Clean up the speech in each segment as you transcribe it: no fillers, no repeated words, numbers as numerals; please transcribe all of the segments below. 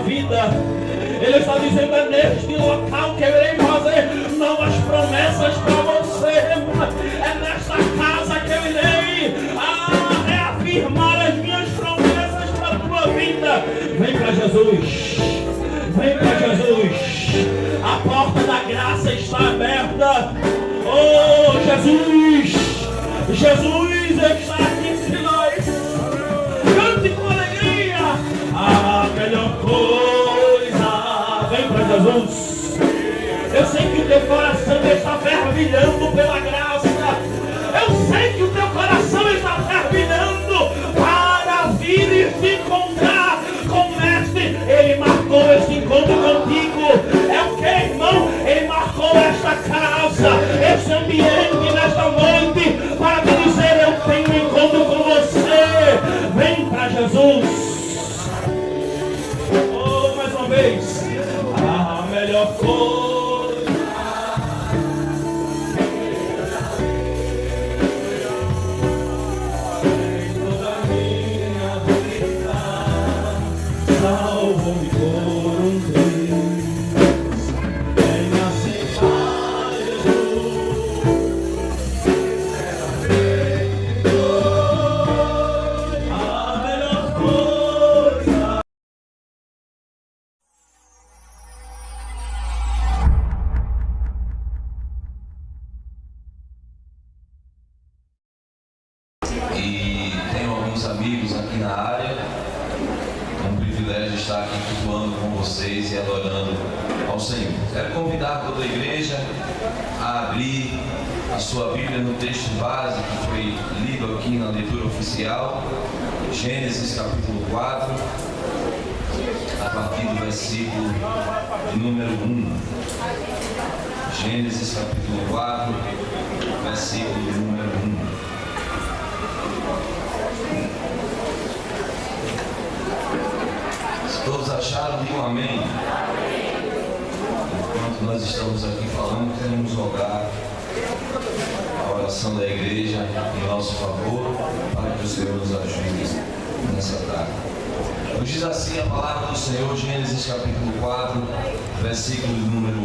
vida. Ele está dizendo: é neste local que eu irei fazer novas promessas para você. É nesta casa que eu irei reafirmar as minhas promessas para a tua vida. Vem para Jesus. Vem para Jesus. A porta da graça está aberta. Oh, Jesus. Jesus está aqui entre nós. Cante com alegria. A melhor coisa. Vem para Jesus. Eu sei que o teu coração está fervilhando pela graça. Eu sei que o teu coração está fervilhando para vir e se encontrar com o Mestre. Ele marcou esse encontro contigo. É o que, irmão? Ele marcou esta casa, esse ambiente nesta noite, para te dizer: eu tenho um encontro com você. Vem para Jesus. Oh, mais uma vez. A melhor coisa. Salvo-me por um Deus, venha aceitar Jesus, a melhor coisa. E tenho alguns amigos aqui na área. É um privilégio estar aqui cultuando com vocês e adorando ao Senhor. Quero convidar toda a igreja a abrir a sua Bíblia no texto base que foi lido aqui na leitura oficial, Gênesis capítulo 4, a partir do versículo número 1. Gênesis capítulo 4, versículo número 1. Todos acharam? Digam amém. Enquanto nós estamos aqui falando, queremos rogar a oração da igreja em nosso favor, para que o Senhor nos ajude nessa tarde. Nos diz assim a palavra do Senhor, Gênesis capítulo 4, versículo número 1.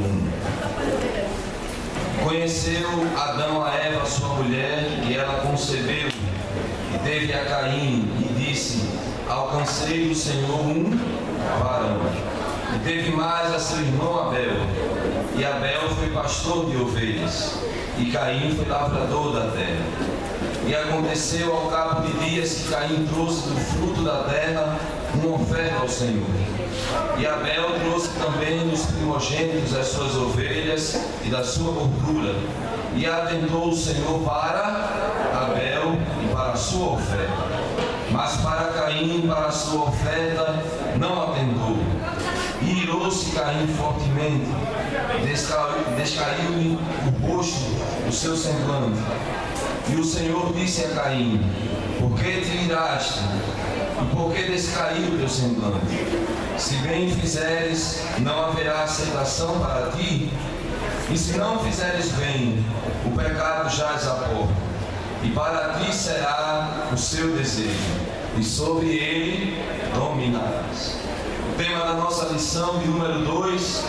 Conheceu Adão a Eva, sua mulher, e ela concebeu, e teve a Caim, e disse: alcancei do Senhor um varão. E teve mais a seu irmão Abel. E Abel foi pastor de ovelhas, e Caim foi lavrador da terra. E aconteceu ao cabo de dias que Caim trouxe do fruto da terra uma oferta ao Senhor. E Abel trouxe também dos primogênitos das suas ovelhas e da sua gordura. E atentou o Senhor para Abel e para a sua oferta. Mas para Caim, para a sua oferta, não atentou. E irou-se Caim fortemente, descaiu-lhe o rosto, o seu semblante. E o Senhor disse a Caim: por que te iraste? E por que descaiu o teu semblante? Se bem fizeres, não haverá aceitação para ti? E se não fizeres bem, o pecado jaz à porta, e para ti será o seu desejo, e sobre ele dominarás. O tema da nossa lição de número 2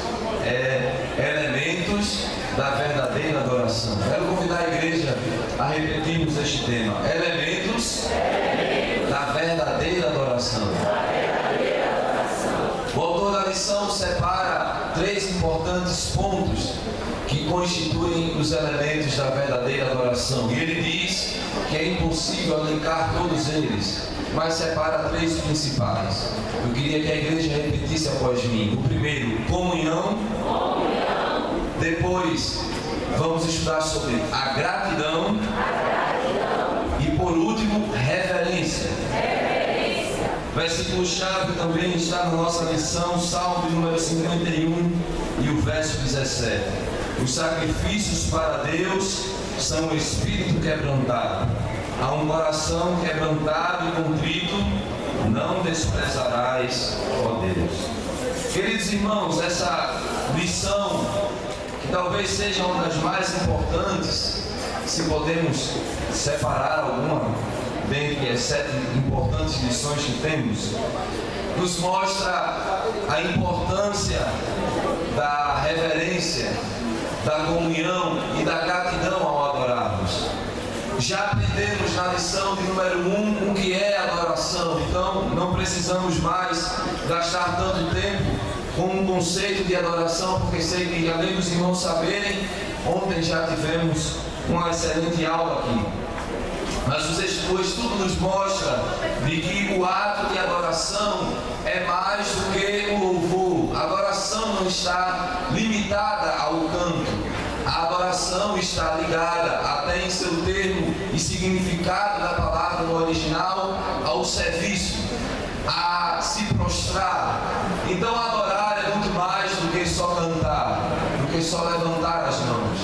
é elementos da verdadeira adoração. Quero convidar a igreja a repetirmos este tema: elementos da verdadeira adoração. O autor da lição separa 3 importantes pontos que constituem os elementos da verdadeira adoração. E ele diz que é impossível elencar todos eles, mas separa 3 principais. Eu queria que a igreja repetisse após mim. O primeiro, comunhão. Depois, vamos estudar sobre a gratidão. E por último, reverência. Versículo-chave também está na nossa lição, Salmo número 51 e o verso 17. Os sacrifícios para Deus são o espírito quebrantado. A um coração quebrantado e contrito não desprezarás, ó Deus. Queridos irmãos, essa lição, que talvez seja uma das mais importantes, se podemos separar alguma, dentre as 7 importantes lições que temos, nos mostra a importância da reverência, da comunhão e da gratidão ao adorarmos. Já aprendemos na lição de número 1 o que é adoração, então não precisamos mais gastar tanto tempo com um conceito de adoração, porque sei que, além dos irmãos saberem, ontem já tivemos uma excelente aula aqui. Mas o estudo nos mostra de que o ato de adoração é mais do que o louvor. A adoração não está limitada ao canto. A adoração está ligada, até em seu termo e significado da palavra no original, ao serviço, a se prostrar. Então adorar é muito mais do que só cantar, do que só levantar as mãos.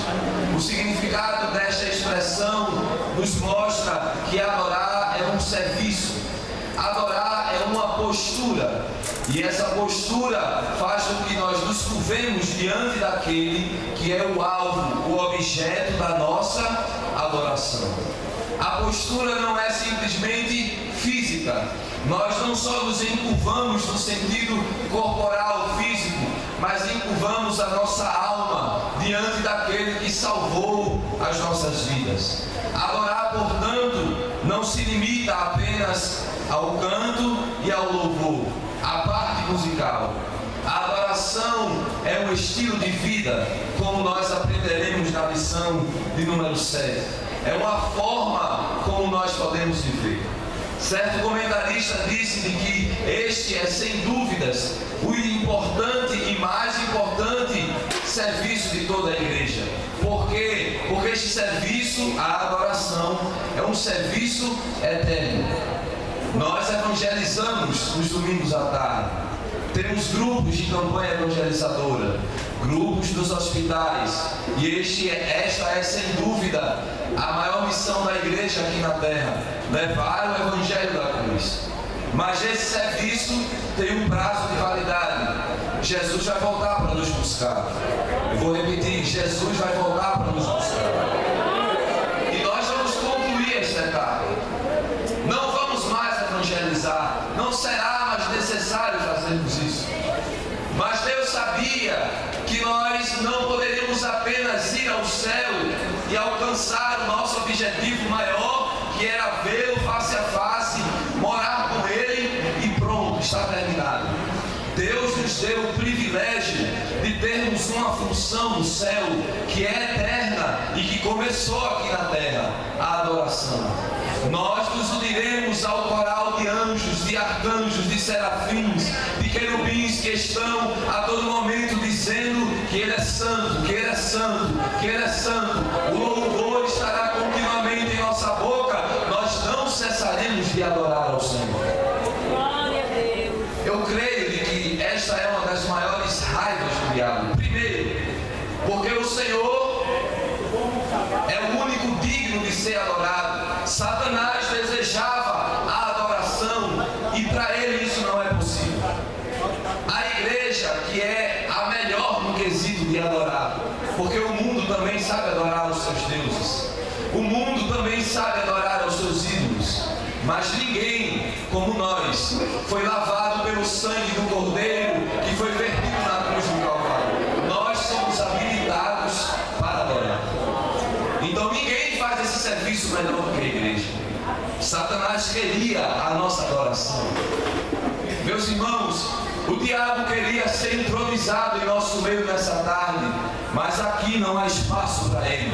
O significado desta expressão nos mostra que adorar é um serviço. Adorar é uma postura, e essa postura faz com que nós nos curvemos diante daquele que é o alvo, o objeto da nossa adoração. A postura não é simplesmente física. Nós não só nos encurvamos no sentido corporal, físico, mas encurvamos a nossa alma diante daquele que salvou as nossas vidas. Adorar, portanto, não se limita apenas ao canto e ao louvor, à parte musical. A adoração é um estilo de vida, como nós aprenderemos na lição de número 7. É uma forma como nós podemos viver. Certo comentarista disse de que este é, sem dúvidas, o importante e mais importante serviço de toda a igreja. Por quê? Porque este serviço, a adoração, é um serviço eterno. Nós evangelizamos nos domingos à tarde. Temos grupos de campanha evangelizadora, grupos dos hospitais, e esta é sem dúvida a maior missão da igreja aqui na terra, levar o evangelho da cruz. Mas esse serviço tem um prazo de validade. Jesus vai voltar para nos buscar. Eu vou repetir, Jesus vai voltar para nos buscar. E nós vamos concluir esta etapa. Não vamos mais evangelizar, não será mais necessário fazermos isso. Mas Deus sabia que nós não poderíamos apenas ir ao céu e alcançar o nosso objetivo maior, que era vê-lo face a face, morar com Ele e pronto, está terminado. Deus nos deu o privilégio de termos uma função no céu que é eterna e que começou aqui na terra, a adoração. Nós nos uniremos ao coral de anjos, de arcanjos, de serafins, de querubins que estão a todo momento dizendo que Ele é santo, que Ele é santo, que Ele é santo. O louvor estará continuamente em nossa boca. Nós não cessaremos de adorar ao Senhor. Glória a Deus. Eu creio de que esta é uma das maiores raivas do diabo. Primeiro, porque o Senhor é o único digno de ser adorado. Satanás desejava a adoração e para ele isso não é possível. A igreja que é a melhor no quesito de adorar, porque o mundo também sabe adorar os seus deuses, o mundo também sabe adorar os seus ídolos, mas ninguém como nós foi lavado pelo sangue do Cordeiro que foi vertido na cruz do Calvário. Nós somos habilitados para adorar. Então ninguém faz esse serviço melhor do que a igreja. Satanás queria a nossa adoração. Meus irmãos, o diabo queria ser entronizado em nosso meio nessa tarde, mas aqui não há espaço para ele.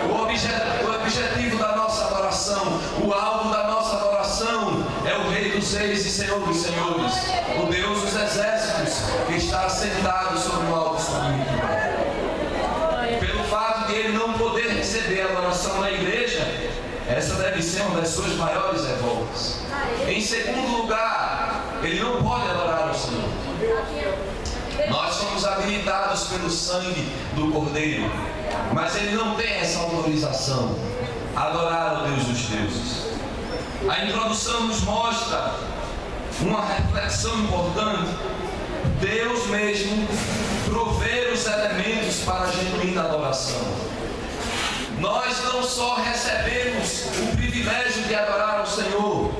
O objetivo da nossa adoração, o alvo da nossa adoração é o Rei dos Reis e Senhor dos Senhores, o Deus dos exércitos que está sentado sobre o alto sublime. Pelo fato de ele não poder receber a adoração na igreja, essa deve ser uma das suas maiores revoltas. Em segundo lugar, ele não pode adorar o Senhor. Nós somos habilitados pelo sangue do Cordeiro, mas ele não tem essa autorização a adorar o Deus dos deuses. A introdução nos mostra uma reflexão importante. Deus mesmo prover os elementos para a genuína adoração. nós não só recebemos o privilégio de adorar ao Senhor,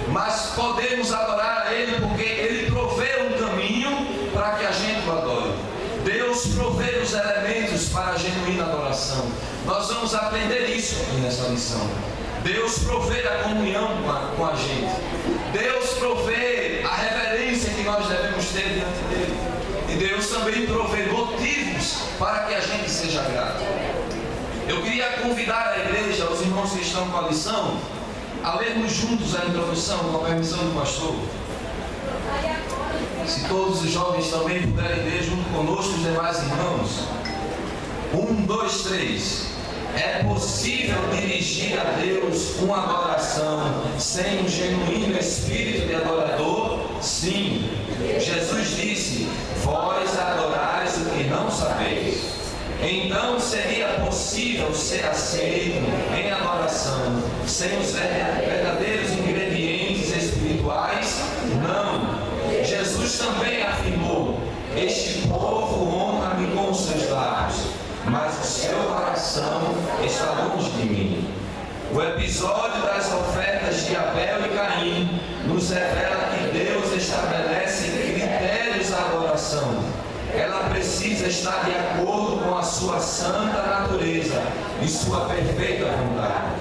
mas podemos adorar a Ele porque Ele provê um caminho para que a gente o adore. Deus provê os elementos para a genuína adoração. Nós vamos aprender isso aqui nessa lição. Deus provê a comunhão com a gente. Deus provê a reverência que nós devemos ter diante dele. E Deus também provê motivos para que a gente seja grato. Eu queria convidar a igreja, os irmãos que estão com a lição, a lermos juntos a introdução, com a permissão do pastor. Se todos os jovens também puderem ler junto conosco, os demais irmãos. 1, 2, 3. É possível dirigir a Deus uma adoração sem um genuíno espírito de adorador? Sim. Jesus disse: vós adorais o que não sabeis. Então seria possível ser aceito em adoração sem os verdadeiros ingredientes espirituais? Não. Jesus também afirmou: este povo honra-me com os seus lábios, mas o seu coração está longe de mim. O episódio das ofertas de Abel e Caim nos revela que Deus estabelece critérios à adoração. Ela precisa estar de acordo com a sua santa natureza e sua perfeita vontade.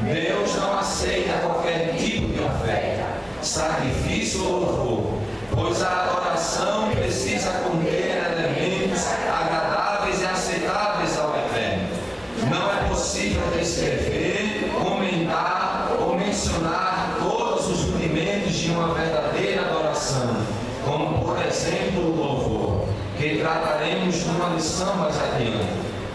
Deus não aceita qualquer tipo de oferta, sacrifício ou louvor, pois a adoração precisa conter elementos agradáveis e aceitáveis ao Eterno. Não é possível descrever, comentar ou mencionar todos os rudimentos de uma verdadeira adoração, como por exemplo o louvor, que trataremos numa lição mais adiante.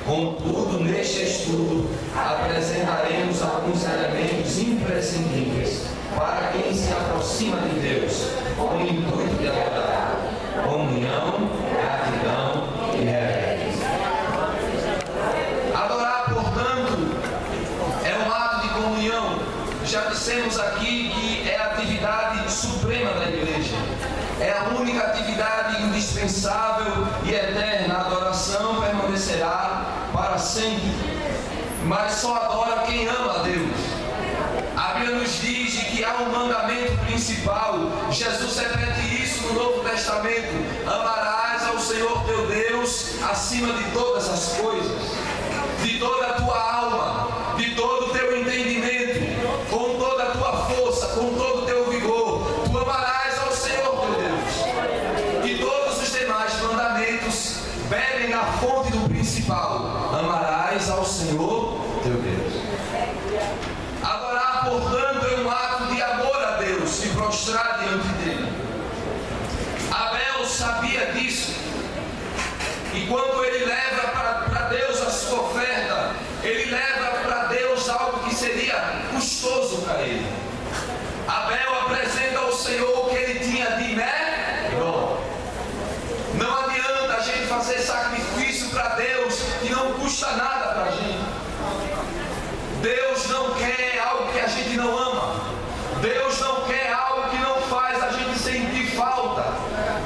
Contudo, neste estudo, apresentaremos alguns elementos imprescindíveis para quem se aproxima de Deus com o intuito de adorar: comunhão, gratidão e reverência. Adorar, portanto, é um ato de comunhão. Já dissemos aqui que é a atividade suprema da igreja. É a única atividade indispensável e eterna. A adoração permanecerá para sempre. Mas só adora quem ama a Deus. A Bíblia nos diz que há um mandamento principal. Jesus repete isso no Novo Testamento: amarás ao Senhor teu Deus acima de todas as coisas, de toda a tua alma, de todo o teu entendimento, com toda a tua força, com todo o teu vigor. Tu amarás ao Senhor teu Deus. E todos os demais mandamentos bebem na fonte do principal: amarás ao Senhor teu Deus. Adorar, portanto, é um ato de amor a Deus, se prostrar diante dele. Abel sabia disso, e quando ele leva para Deus a sua oferta, ele leva para Deus algo que seria custoso para ele. Abel apresenta ao Senhor o que ele tinha de melhor. Não adianta a gente fazer sacrifício para Deus que não custa nada para a gente. Deus não quer algo que a gente não ama. Deus não quer algo que não faz a gente sentir falta.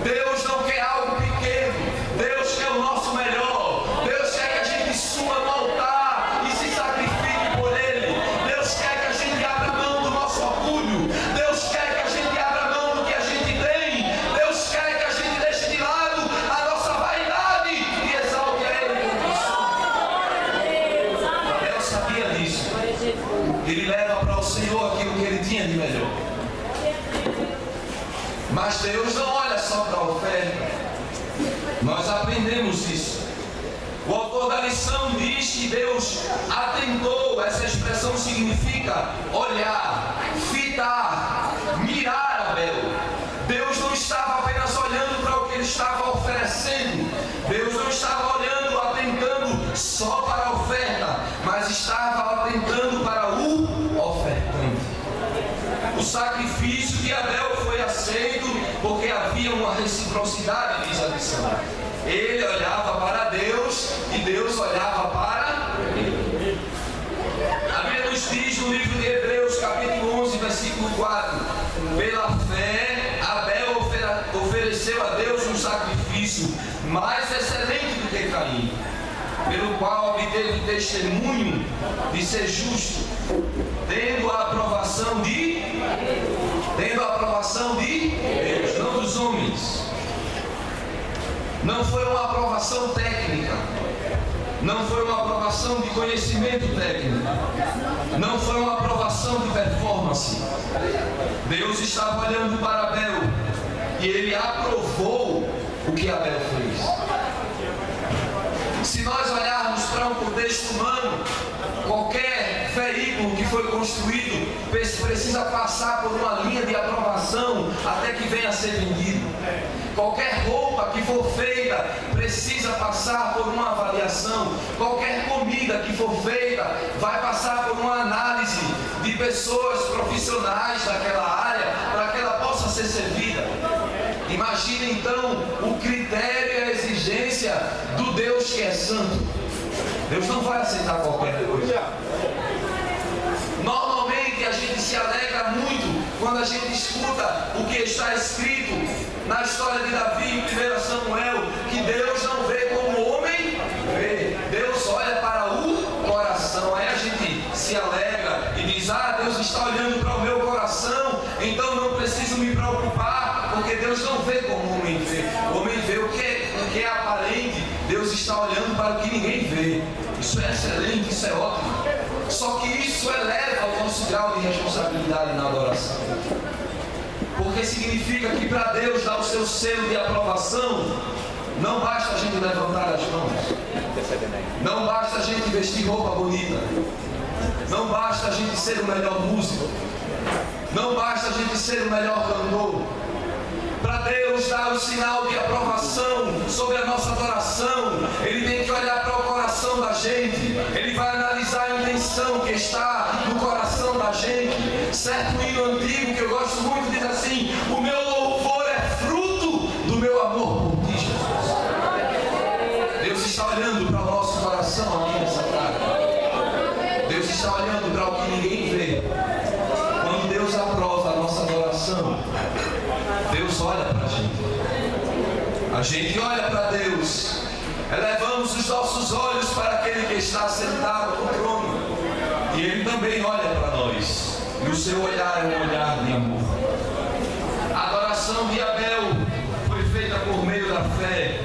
Deus não quer algo pequeno. Deus quer o nosso melhor. Deus quer que a gente suba no altar e se sacrifique por Ele. Deus quer que a gente abra mão do nosso orgulho. Deus quer que a gente abra mão do que a gente tem. Deus quer que a gente deixe de lado a nossa vaidade e exalte a Ele. Deus sabia disso. Ele leva para o Senhor aquilo que ele tinha de melhor. Mas Deus não olha só para a oferta. Nós aprendemos isso. O autor da lição diz que Deus atentou. Essa expressão significa olhar, fitar, mirar Abel. Deus não estava apenas olhando para o que ele estava oferecendo. Deus não estava olhando, atentando só para a oferta, mas estava atentando para o ofertante. O sacrifício de Abel foi aceito porque havia uma reciprocidade, diz a lição. Ele olhava para Deus e Deus olhava para ele. A Bíblia nos diz no livro de Hebreus, capítulo 11, versículo 4: pela fé, Abel ofereceu a Deus um sacrifício mais excelente do que Caim. pelo qual obteve testemunho de ser justo, tendo a aprovação de Deus, não dos homens. Não foi uma aprovação técnica, não foi uma aprovação de conhecimento técnico, não foi uma aprovação de performance. Deus estava olhando para Abel e ele aprovou o que Abel fez. Se nós olharmos para um contexto humano, qualquer veículo que foi construído precisa passar por uma linha de aprovação até que venha a ser vendido. Qualquer roupa que for feita precisa passar por uma avaliação. Qualquer comida que for feita vai passar por uma análise de pessoas profissionais daquela área para que ela possa ser servida. Imagine então o critério e a exigência do Deus que é santo. Deus não vai aceitar qualquer coisa. Normalmente a gente se alegra muito quando a gente escuta o que está escrito na história de Davi em 1 Samuel, que Deus não vê como o homem vê. Deus olha para o coração. Aí a gente se alegra e diz: Deus está olhando para o meu coração, então não preciso me preocupar, porque Deus não vê como o homem vê. O homem vê o que é aparente, Deus está olhando para o que ninguém vê. Isso é excelente, isso é ótimo. Só que isso eleva o nosso grau de responsabilidade na adoração. Porque significa que para Deus dar o seu selo de aprovação, não basta a gente levantar as mãos, não basta a gente vestir roupa bonita, não basta a gente ser o melhor músico, não basta a gente ser o melhor cantor. Para Deus dar o sinal de aprovação sobre a nossa adoração, Ele tem que olhar para o coração da gente. Ele vai analisar a intenção que está no coração da gente. Certo hino antigo que eu gosto muito diz assim: o meu louvor é fruto do meu amor por ti, Jesus. Deus está olhando para o nosso coração aqui nessa tarde. Deus está olhando para o que ninguém vê. Quando Deus aprova a nossa adoração, Deus olha para a gente. A gente olha para Deus. Elevamos os nossos olhos para aquele que está sentado no trono. E Ele também olha para nós. E o seu olhar é um olhar de amor. A adoração de Abel foi feita por meio da fé.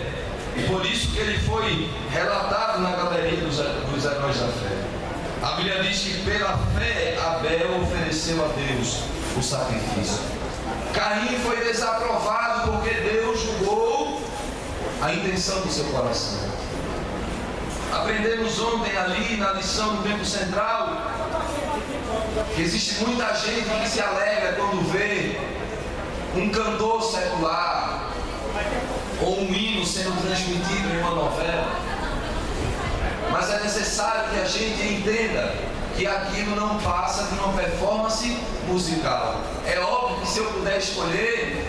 E por isso que ele foi relatado na galeria dos heróis da fé. A Bíblia diz que pela fé Abel ofereceu a Deus o sacrifício. Caim foi desaprovado porque Deus julgou a intenção do seu coração. Aprendemos ontem ali na lição do tempo central que existe muita gente que se alegra quando vê um cantor secular ou um hino sendo transmitido em uma novela. Mas é necessário que a gente entenda que aquilo não passa de uma performance musical. É óbvio que se eu puder escolher,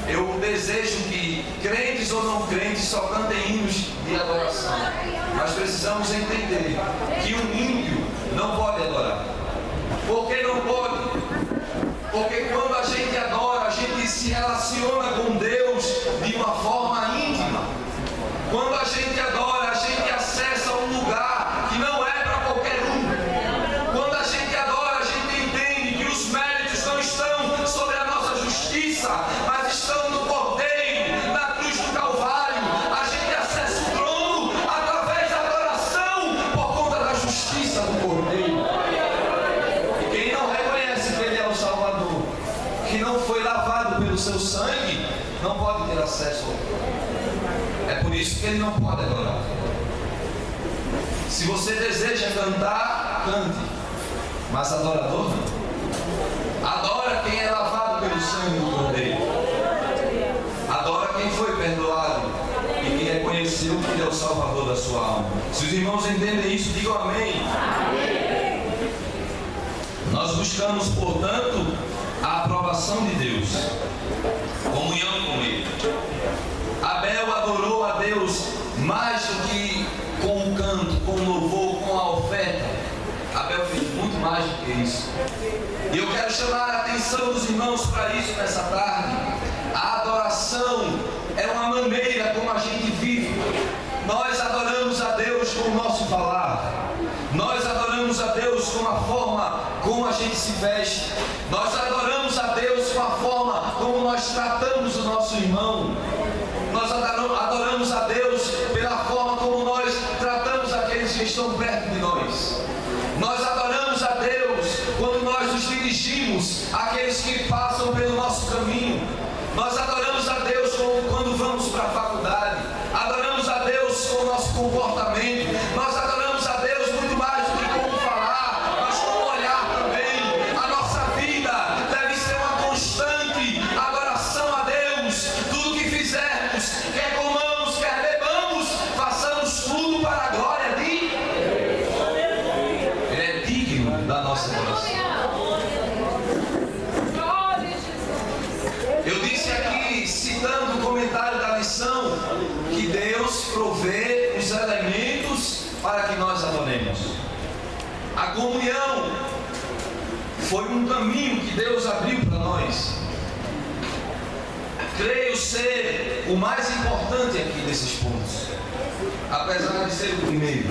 eu desejo que crentes ou não crentes só cantem hinos de adoração. Mas precisamos entender que um ímpio não pode adorar. Por que não pode? Porque quando a gente adora, a gente se relaciona com Deus de uma forma íntima. Quando a gente adora, a gente acessa um lugar que não é para qualquer um. Quando a gente adora, a gente entende que os méritos não estão sobre a nossa justiça, mas estão no Cordeiro, na cruz do Calvário. A gente acessa o trono através da adoração por conta da justiça do Cordeiro. E quem não reconhece que Ele é o Salvador, que não foi lavado pelo seu sangue, não pode ter acesso ao trono. É por isso que ele não pode adorar. Se você deseja cantar, cante, mas adorador não. Adora quem é lavado pelo sangue do Cordeiro. Adora quem foi perdoado e quem reconheceu que Ele é o Salvador da sua alma. Se os irmãos entendem isso, digam amém. Nós buscamos, portanto, a aprovação de Deus, comunhão com Ele. Abel adorou a Deus mais do que com o canto, com o louvor, com a oferta. Abel fez muito mais do que isso. E eu quero chamar a atenção dos irmãos para isso nessa tarde. A adoração é uma maneira como a gente vive. Nós adoramos a Deus com falar. Nós adoramos a Deus com a forma como a gente se veste. Nós adoramos a Deus com a forma como nós tratamos o nosso irmão. Nós adoramos a Deus pela forma como nós tratamos aqueles que estão perto de nós. Nós adoramos a Deus quando nós nos dirigimos àqueles que passam pelo nosso caminho. Nós adoramos a Deus quando vamos para a faculdade. Adoramos a Deus com o nosso comportamento. Nós adoramos a Deus muito mais do que como falar, mas como olhar também. A nossa vida deve ser uma constante adoração a Deus. Tudo que fizermos, quer comamos, quer bebamos, façamos tudo para a glória de Deus. Ele é digno da nossa adoração. Eu disse aqui, citando o comentário da lição, que Deus provê os elementos para que nós adoremos. A comunhão foi um caminho que Deus abriu para nós. Creio ser o mais importante aqui desses pontos, apesar de ser o primeiro.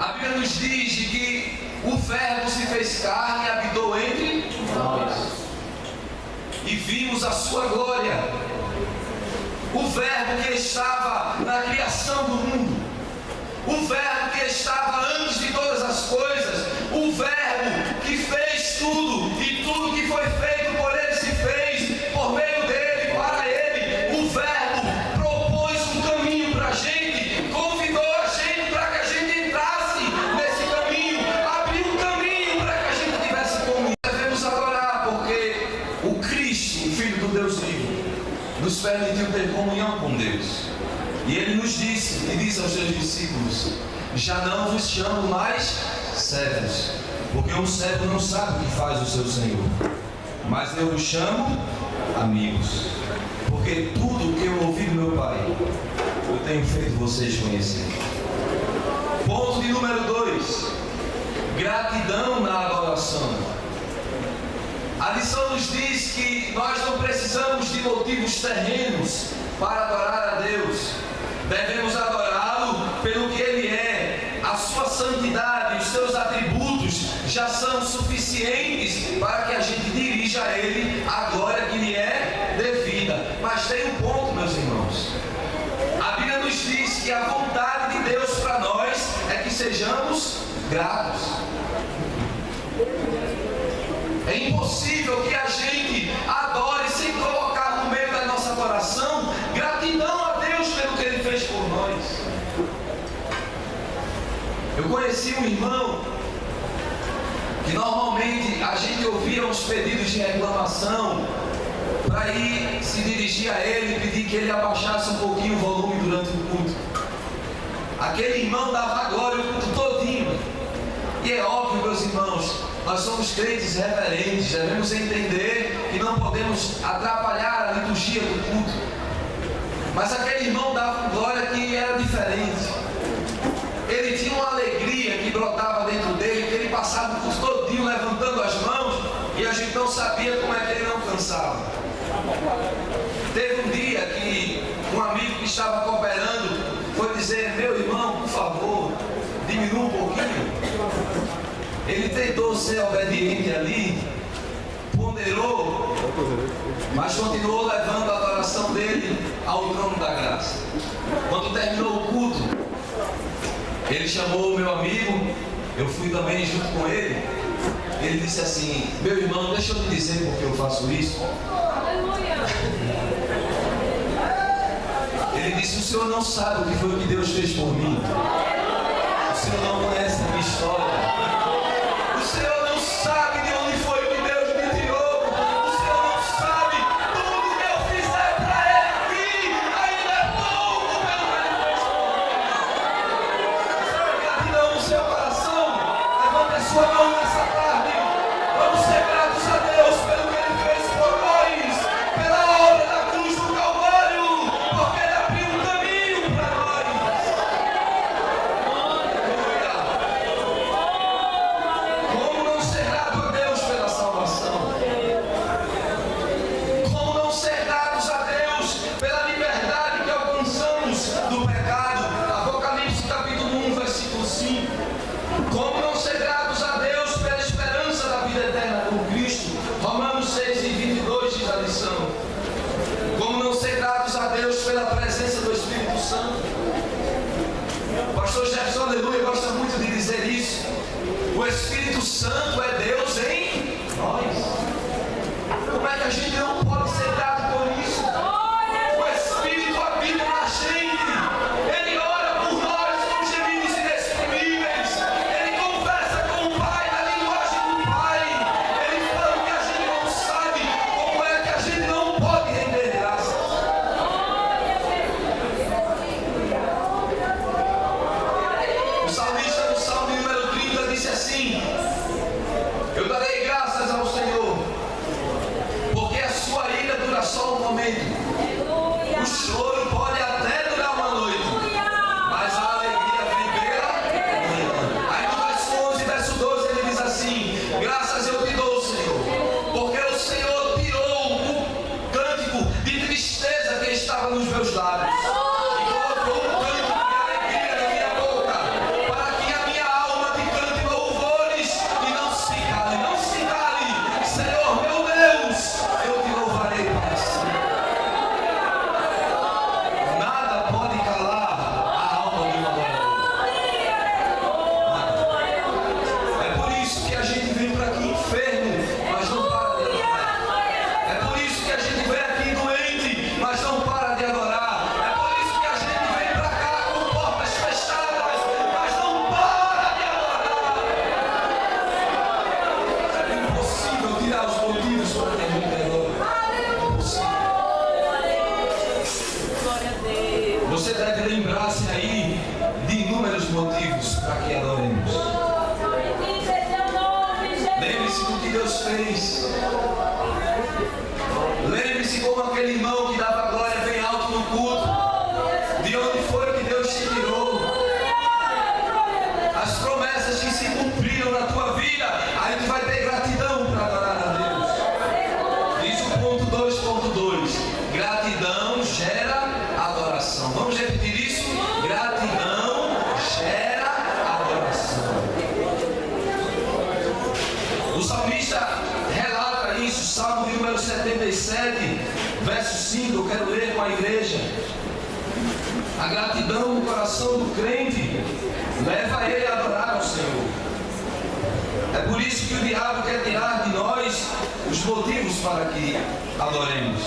A Bíblia nos diz de que o Verbo se fez carne e habitou entre nós. E vimos a sua glória. O Verbo que estava na criação do mundo. O Verbo que estava antes de todas as coisas. O Verbo que fez tudo. E tudo que foi feito por Ele se fez por meio dEle, para Ele. O Verbo propôs um caminho para a gente. Convidou a gente para que a gente entrasse nesse caminho. Abriu um caminho para que a gente tivesse comunhão. Devemos adorar porque o Cristo, o Filho do Deus vivo, nos permitiu ter comunhão com Deus. E Ele nos disse, e disse aos seus discípulos: já não vos chamo mais servos, porque um servo não sabe o que faz o seu Senhor, mas eu vos chamo amigos, porque tudo o que eu ouvi do meu Pai, eu tenho feito vocês conhecerem. Ponto de número 2: gratidão na adoração. A lição nos diz que nós não precisamos de motivos terrenos para adorar a Deus. Devemos adorá-lo pelo que Ele é. A sua santidade, os seus atributos já são suficientes para que a gente dirija a Ele a glória que lhe é devida. Mas tem um ponto, meus irmãos. A Bíblia nos diz que a vontade de Deus para nós é que sejamos gratos. É impossível que a gente adore sem colocar no meio da nossa adoração gratidão a Deus pelo que Ele fez por nós. Eu conheci um irmão que normalmente a gente ouvia uns pedidos de reclamação para ir se dirigir a ele e pedir que ele abaixasse um pouquinho o volume durante o culto. Aquele irmão dava glória o culto todinho. E é óbvio, meus irmãos, nós somos crentes reverentes, devemos entender que não podemos atrapalhar a liturgia do culto. Mas aquele irmão dava glória que era diferente. Ele tinha uma alegria que brotava dentro dele, que ele passava o culto todinho levantando as mãos e a gente não sabia como é que ele não cansava. Teve um dia que um amigo que estava cooperando foi dizer: meu irmão, por favor, diminua um pouquinho. Ele tentou ser obediente ali, ponderou, mas continuou levando a adoração dele ao trono da graça. Quando terminou o culto, ele chamou o meu amigo, eu fui também junto com ele. Ele disse assim: meu irmão, deixa eu te dizer por que eu faço isso. Ele disse: o senhor não sabe o que foi que Deus fez por mim. O senhor não conhece a minha história. O senhor não sabe de onde foi que Deus me tirou. O senhor não sabe tudo que eu fizer para Ele aqui. Ainda é pouco pelo que Ele fez por mim. Gratidão no seu coração. Levante a sua mão nessa tarde. Vamos ser gratos a Deus pelo que Ele fez por nós, pela obra da cruz do Calvário, porque Ele abriu um caminho para nós. Como não parabéns. Lembre-se como aquele irmão que dava glória bem alto no culto. De onde foi que Deus te tirou? As promessas que se cumpriram na tua vida. Aí tu vai ter gratidão para adorar a Deus. Diz o ponto 2.2. Gratidão gera adoração. Vamos repetir isso? Gratidão gera adoração. O salmista relata isso, Salmo de número 77, verso 5, eu quero ler com a igreja. A gratidão no coração do crente leva ele a adorar ao Senhor. É por isso que o diabo quer tirar de nós os motivos para que adoremos.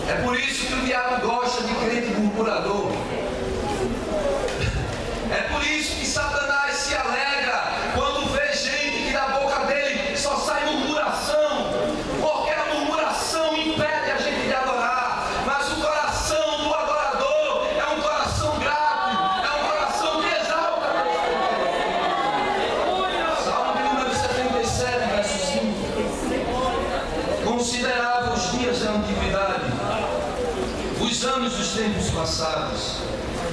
É por isso que o diabo gosta de crente murmurador. É por isso que Satanás se alegra quando vê gente que da boca dele só sai murmuração, porque a murmuração impede a gente de adorar. Mas o coração do adorador é um coração grato, é um coração que exalta Deus. Salmo de número 77, verso 5. Considerava os dias da antiguidade, os anos dos tempos passados.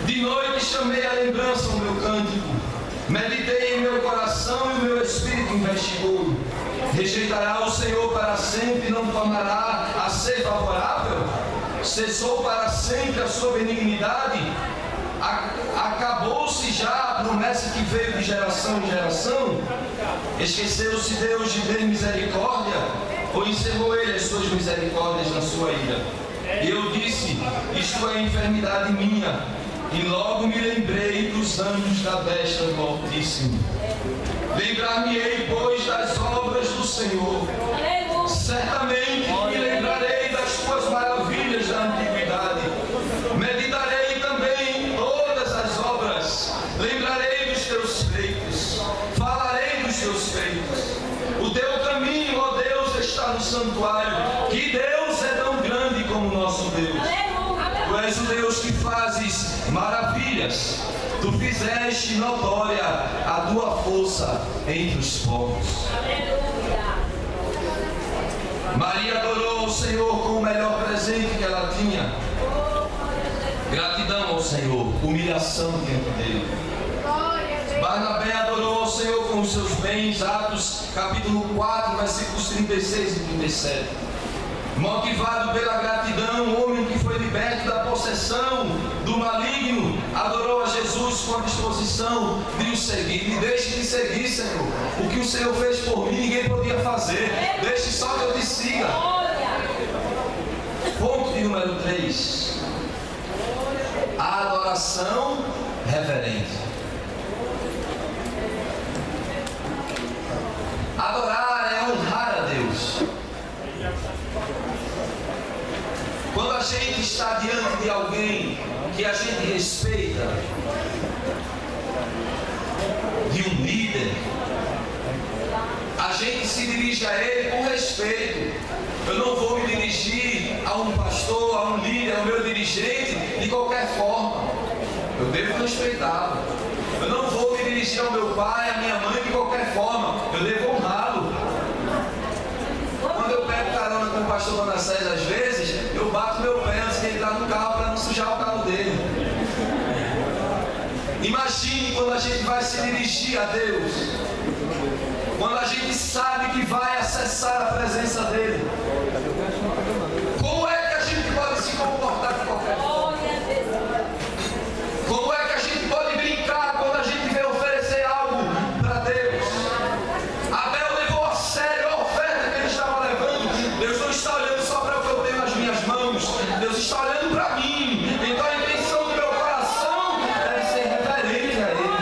De noite chamei a lembrança o meu cântico, meditei em meu coração e o meu espírito investigou. Rejeitará o Senhor para sempre e não tornará a ser favorável? Cessou para sempre a sua benignidade? Acabou-se já a promessa que veio de geração em geração? Esqueceu-se Deus de ter misericórdia? Ou encerrou ele as suas misericórdias na sua ira? E eu disse, isto é enfermidade minha, e logo me lembrei dos anos da destra do Altíssimo. Lembrar-me-ei, pois, das obras do Senhor. Certamente me lembrarei das tuas maravilhas da antiguidade. Meditarei também em todas as obras. Lembrarei dos teus feitos. Falarei dos teus feitos. O teu caminho, ó Deus, está no santuário. Que Deus é tão grande como o nosso Deus. Tu és o Deus que fazes maravilhas. Tu fizeste notória a tua força entre os povos. Maria adorou o Senhor com o melhor presente que ela tinha. Gratidão ao Senhor, humilhação diante dele. Barnabé adorou ao Senhor com os seus bens. Atos capítulo 4, versículos 36 e 37. Motivado pela gratidão, o homem que foi liberto da possessão do maligno adorou a Jesus com a disposição de o seguir. Me deixe de seguir, Senhor. O que o Senhor fez por mim, ninguém podia fazer. Deixe só que eu te siga. Ponto de número 3. A adoração reverente. Adorar é honrar a Deus. Quando a gente está diante de alguém que a gente respeita, de um líder, a gente se dirige a ele com respeito. Eu não vou me dirigir a um pastor, a um líder, ao meu dirigente de qualquer forma. Eu devo respeitá-lo. Eu não vou me dirigir ao meu pai, à minha mãe de qualquer forma. Eu devo honrá-lo. Quando eu pego carona com o pastor Manassés, às vezes, eu bato meu pé antes de entrar no carro para não sujar o carro dele. Imagine quando a gente vai se dirigir a Deus, quando a gente sabe que vai acessar a presença dele. Como é que a gente pode se comportar de qualquer forma? Como é que a gente pode brincar quando a gente vem oferecer algo para Deus? Abel levou a sério a oferta que ele estava levando. Deus não está olhando só para o que eu tenho nas minhas mãos. Deus está olhando para mim. Então a intenção do meu coração deve ser reverente a Ele.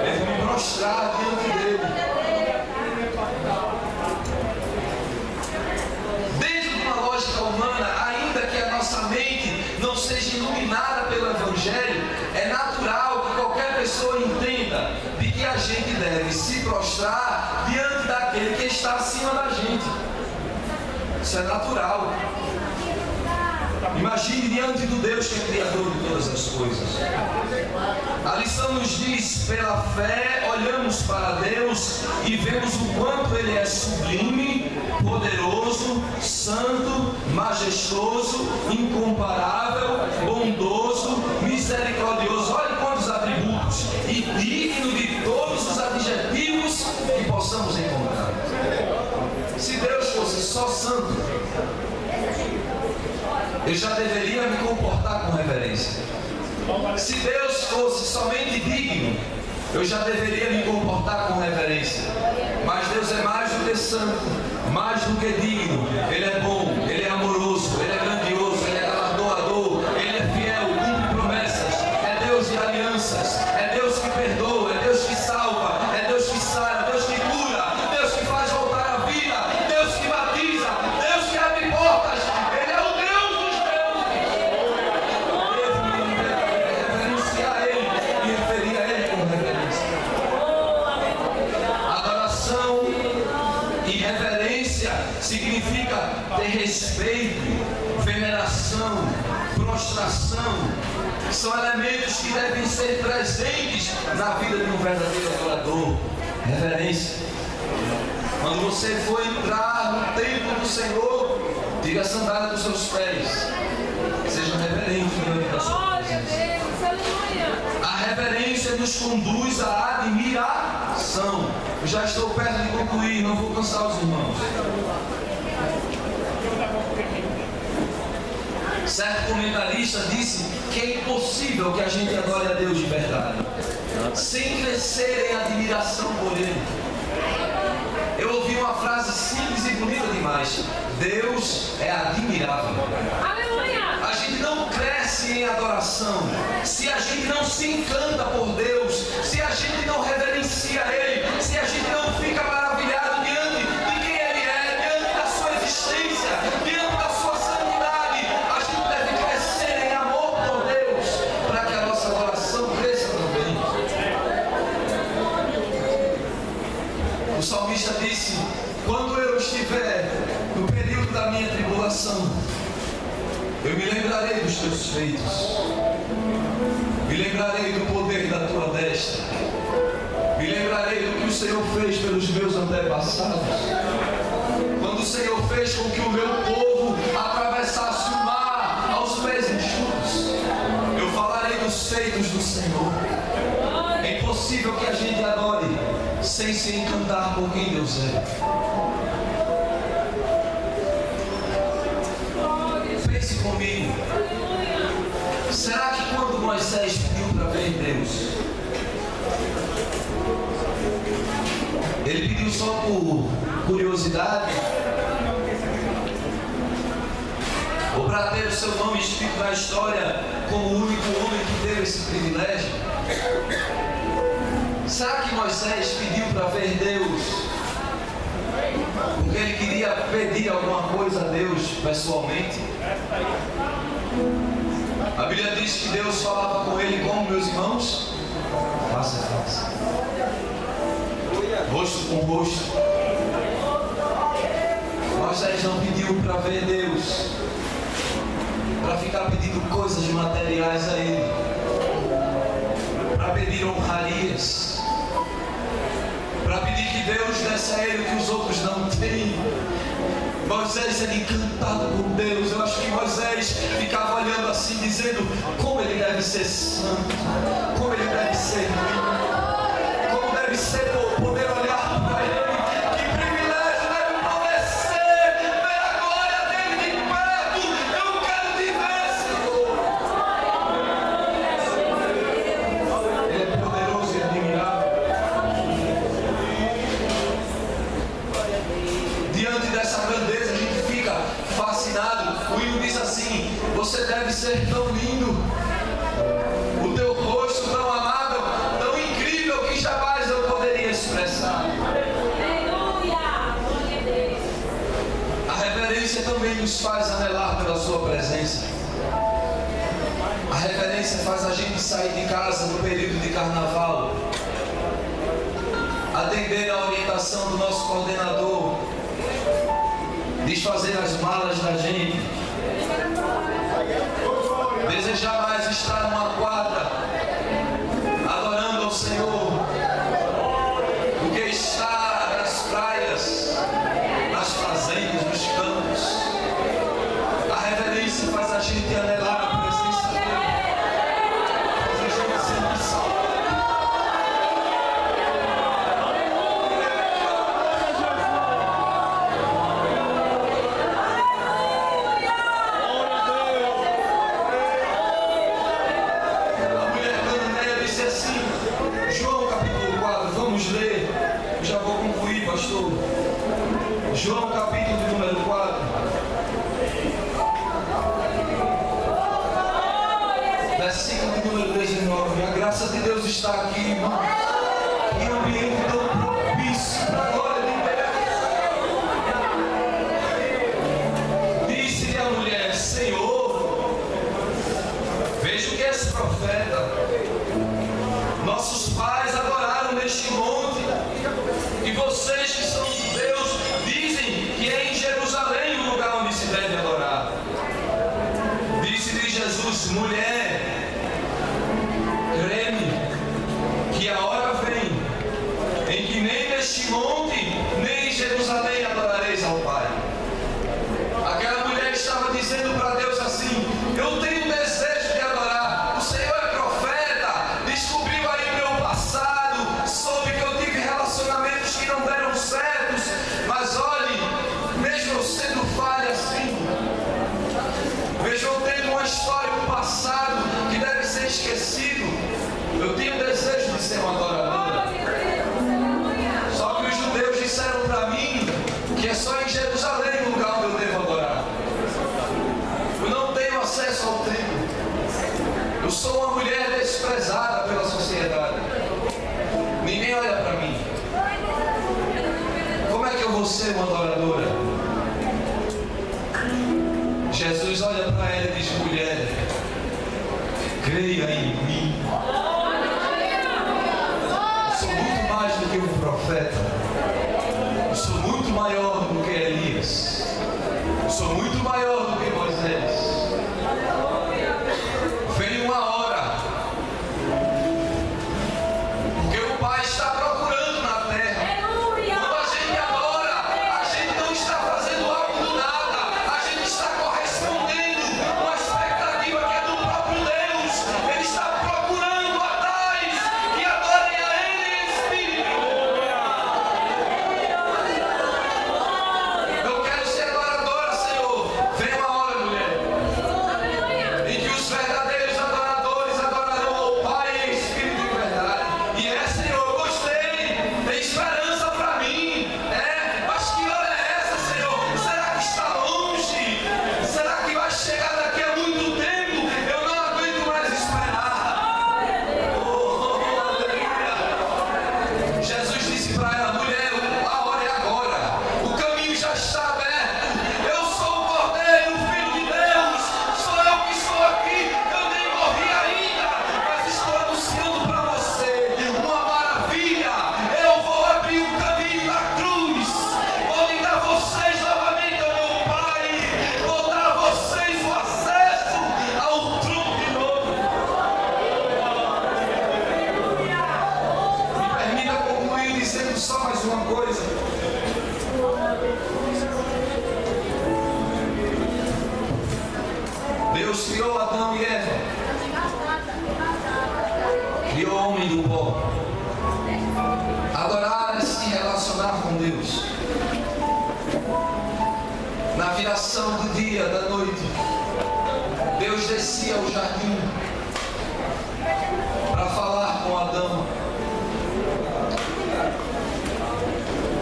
Devo me prostrar diante dele. Dentro de uma lógica humana, ainda que a nossa mente não seja iluminada pelo Evangelho, é natural que qualquer pessoa entenda de que a gente deve se prostrar diante daquele que está acima da gente. Isso é natural. Imagine diante do Deus que é Criador de todas as coisas. A lição canção nos diz: pela fé olhamos para Deus e vemos o quanto Ele é sublime, poderoso, santo, majestoso, incomparável, bondoso, misericordioso. Olha quantos atributos, e digno de todos os adjetivos que possamos encontrar. Se Deus fosse só santo, eu já deveria me comportar com reverência. Se Deus fosse somente digno, eu já deveria me comportar com reverência. Mas Deus é mais do que santo, mais do que digno. Ele é bom, Ele é amoroso, Ele é grandioso, Ele é galardoador, Ele é fiel, cumpre promessas, é Deus de alianças, é Deus que perdoa, é Deus que salva, é Deus que sara, Deus que cura, Deus que faz voltar a vida, Deus que batiza, Deus que abre portas. Ele é o Deus dos deuses. Devo reverenciar Ele e referir a Ele com reverência. Adoração e reverência significa ter respeito, veneração, prostração. São elementos que devem ser presentes na vida de um verdadeiro adorador. Reverência. Quando você for entrar no templo do Senhor, tire a sandália dos seus pés. Seja reverente diante da sua presença. A reverência nos conduz à admiração. Eu já estou perto de concluir, não vou cansar os irmãos. Certo comentarista disse que é impossível que a gente adore a Deus de verdade sem crescer em admiração por Ele. Eu ouvi uma frase simples e bonita demais: Deus é admirável. A gente não cresce em adoração se a gente não se encanta por Deus, se a gente não reverencia Ele, se a gente não fica maravilhado diante de quem Ele é, diante da sua existência, diante da sua santidade. A gente deve crescer em amor por Deus para que a nossa adoração cresça também. O salmista disse: quando eu estiver no período da minha tribulação, eu me lembrarei dos teus feitos, me lembrarei do poder da tua destra, me lembrarei do que o Senhor fez pelos meus antepassados, quando o Senhor fez com que o meu povo atravessasse o mar aos pés enxutos. Eu falarei dos feitos do Senhor. É impossível que a gente adore sem se encantar por quem Deus é. Pense comigo. Será que quando Moisés pediu para ver Deus, ele pediu só por curiosidade? Ou para ter o seu nome escrito na história como o único homem que teve esse privilégio? Será que Moisés pediu para ver Deus porque ele queria pedir alguma coisa a Deus pessoalmente? A Bíblia diz que Deus falava com ele como, meus irmãos? Face a face, rosto com rosto. Moisés não pediu para ver Deus para ficar pedindo coisas materiais a Ele, para pedir honrarias, para pedir que Deus desse a Ele o que os outros não têm. Moisés era encantado com Deus. Eu acho que Moisés ficava olhando assim, dizendo: como ele deve ser santo, como ele deve ser lindo, como deve ser poder olhar para Ele. Que privilégio deve poder ser ver a glória dele de perto. Eu quero te ver, Senhor. Ele é poderoso e admirável. Diante dessa grandeza a gente fica fascinado. O hino diz assim: você deve ser tão lindo, o teu rosto tão amável, tão incrível que jamais eu poderia expressar. A reverência também nos faz anelar pela sua presença. A reverência faz a gente sair de casa no período de carnaval, atender a orientação do nosso coordenador, desfazer as malas da gente, desejar mais estar numa quadra, adorando João capítulo de número 4. Versículo de número 19. A graça de Deus está aqui, irmãos. Em um ambiente tão propício para a glória de Deus. Disse-lhe a mulher: Senhor, vejo que és profeta. Nossos pais adoraram neste monte, e vocês que são judeus dizem que é em Jerusalém o lugar onde se deve adorar. Disse-lhe Jesus: mulher, crê-me que a hora vem em que nem neste monte nem em Jerusalém adorareis ao Pai. Aquela mulher estava dizendo para Deus assim: eu tenho desejo de adorar, o Senhor é profeta, descobriu aí meu passado, soube que eu tive relacionamentos que não deram certos, mas olhe, mesmo eu sendo falha assim, mesmo eu tendo uma história, um passado que deve ser esquecido, eu tenho desejo de ser uma adoradora. Só que os judeus disseram para mim que é só em Jerusalém o lugar onde eu devo adorar. Eu não tenho acesso ao templo. Eu sou uma mulher desprezada pela sociedade. Ninguém olha para mim. Como é que eu vou ser uma adoradora? Jesus olha para ela e diz: mulher, creia em mim. Eu sou muito mais do que um profeta. Eu sou muito maior do que Elias. Eu sou muito maior do que Moisés. Vem uma hora, porque o Pai está procurando na terra. Quando a gente adora, a gente não está fazendo algo do nada, a gente está correspondendo com a expectativa que é do próprio Deus. Ele está procurando a tais que adorem a Ele em espírito. Eu quero ser adoradora, Senhor. Vem uma hora, mulher, em que os verdadeiros adoradores adorarão ao Pai em espírito e verdade. E Senhor, eu gostei, tem esperança para mim. Mas que hora é essa, Senhor? Será que está longe? Será que vai chegar daqui a muito tempo? Eu não aguento mais esperar. Aleluia. Jesus disse para ela: mulher, a hora é agora. O caminho já está aberto. Eu sou o Cordeiro, o Filho de Deus. Sou eu que estou aqui. Eu nem morri ainda, mas estou anunciando para você uma maravilha. Eu vou abrir o caminho da cruz. Vou ligar vocês novamente ao meu Pai. Vou dar a vocês o acesso ao trono de novo. Me permita concluir dizendo só mais uma coisa. Deus criou Adão e Eva, criou o homem do pó. Adorar é se relacionar com Deus. Na viração do dia, da noite, Deus descia ao jardim para falar com Adão.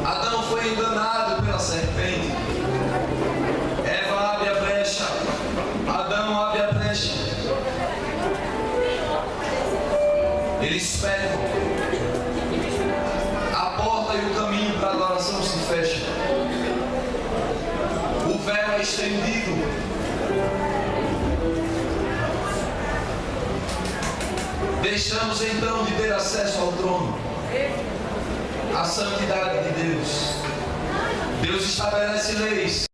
Adão foi enganado pela serpente. Eva abre a brecha. Adão abre a brecha. Eles pecam. A porta e o caminho para a adoração se fecham. O véu é estendido. Deixamos então de ter acesso ao trono, à santidade de Deus. Deus estabelece leis.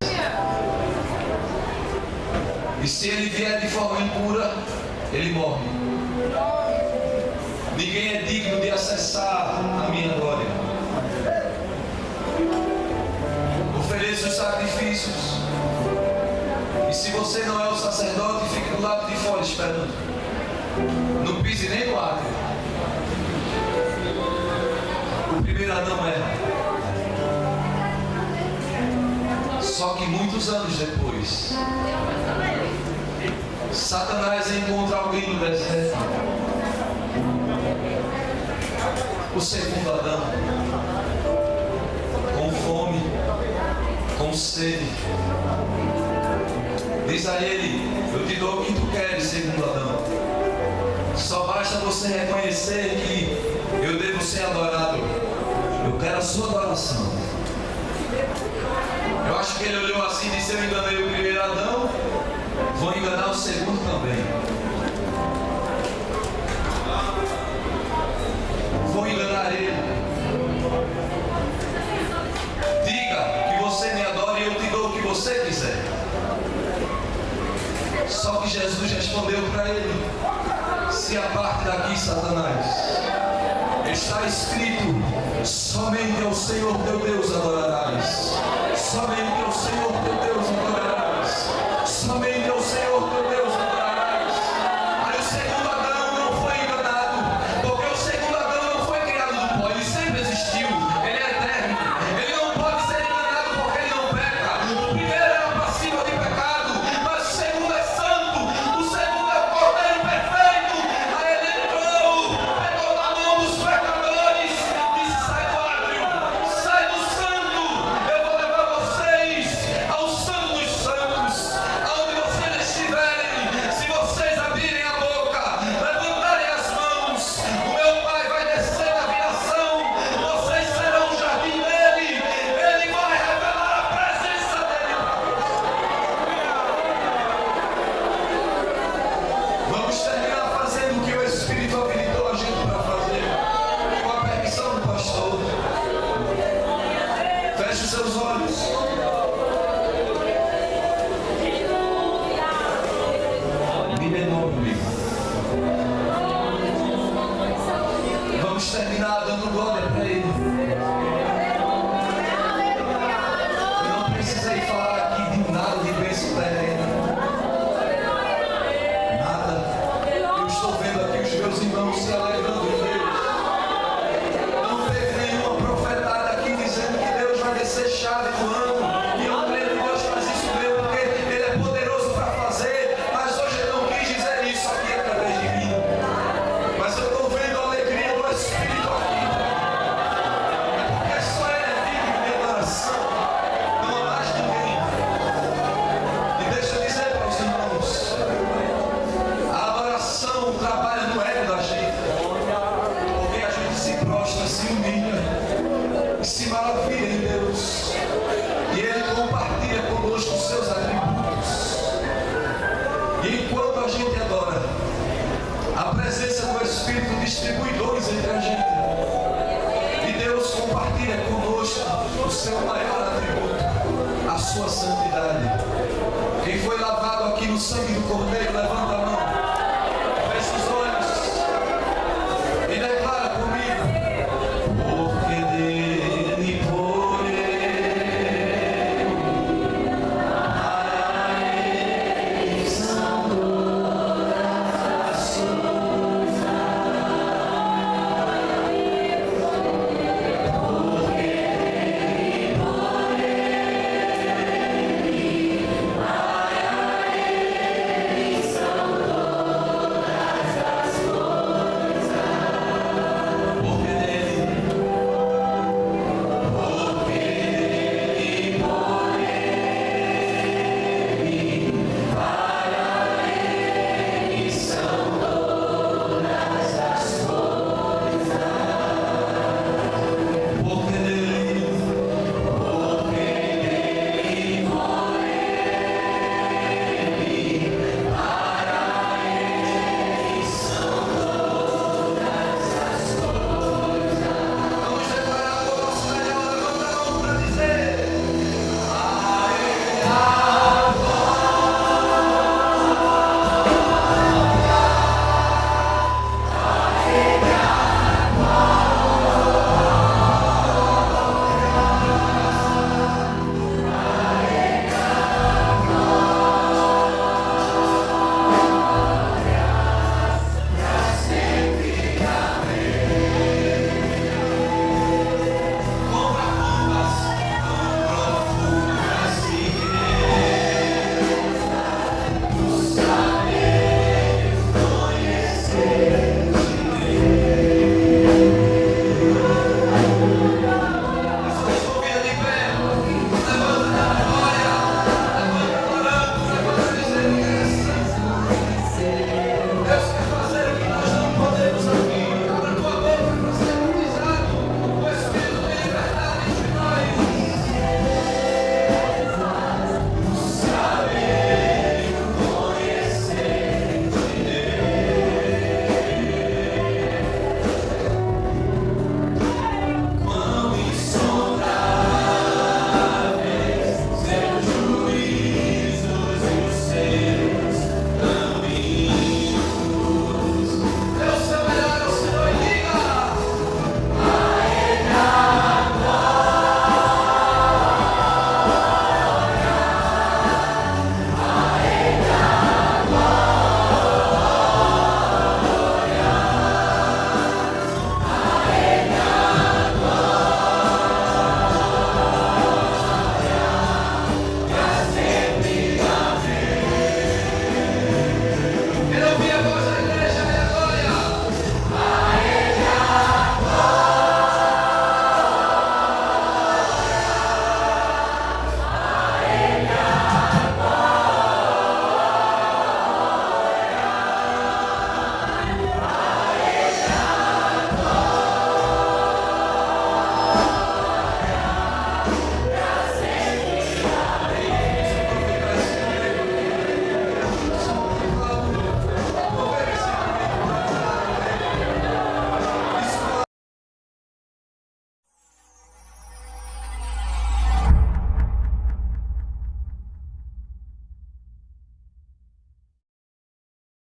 E se ele vier de forma impura, ele morre. Ninguém é digno de acessar a minha glória. Ofereça os sacrifícios. E se você não é o sacerdote, fique do lado de fora esperando. Não pise nem no átrio. O primeiro Adão erra. Só que muitos anos depois, Satanás encontra alguém no deserto. O segundo Adão, com fome, sede. Diz a ele: eu te dou o que tu queres, segundo Adão. Só basta você reconhecer que eu devo ser adorado. Eu quero a sua adoração. Eu acho que ele olhou assim e disse: eu enganei o primeiro Adão, vou enganar o segundo também. Vou enganar ele. Diga que você me adora e eu te dou o que você quiser. Só que Jesus respondeu para ele: se aparte daqui, Satanás. Está escrito: somente ao Senhor teu Deus adorarás. Somente ao Senhor teu Deus adorarás. Somente ao Senhor teu Deus adorarás. Aí o segundo Adão não foi enganado, porque o segundo Adão não foi criado do pó, ele sempre existiu, ele é eterno. Ele não pode ser enganado porque ele não peca. O primeiro era passivo de pecado, mas o segundo é santo, o segundo é o Cordeiro perfeito. Aí ele entrou, pegou na mão dos pecadores, disse: sai do átrio, sai do santo, eu vou levar vocês ao santo dos santos, aonde vocês estiverem. Se vocês abrirem a boca, levantarem as mãos, o meu Pai vai descer na viração, vocês serão o jardim dele, ele vai revelar a presença dele para vocês. Vamos terminar fazendo o que o Espírito habilitou a gente para fazer, com a permissão do pastor. Feche os seus olhos. Mi menor comigo. Vamos terminar dando glória para ele. Eu não precisei falar aqui de nada de bênção terrena. Nada. Eu estou vendo aqui os meus irmãos se alegrando em Deus. Não teve nenhuma profetada aqui dizendo que Deus vai descer chave do ano. E eu creio que Deus faz isso mesmo, porque Ele é poderoso para fazer. Mas hoje Ele não quis dizer isso aqui através de mim. Mas eu estou vendo a alegria do Espírito aqui. É porque só Ele é digno de adoração. Não há mais ninguém. E deixa eu dizer para os irmãos: a adoração trabalha no ego da gente. Porque a gente se prostra, se humilha e se maravilha em Deus. E Ele compartilha conosco os seus atributos. E enquanto a gente adora, a presença do Espírito distribui dons entre a gente. E Deus compartilha conosco o seu maior atributo, a sua santidade. Quem foi lavado aqui no sangue do Cordeiro, levanta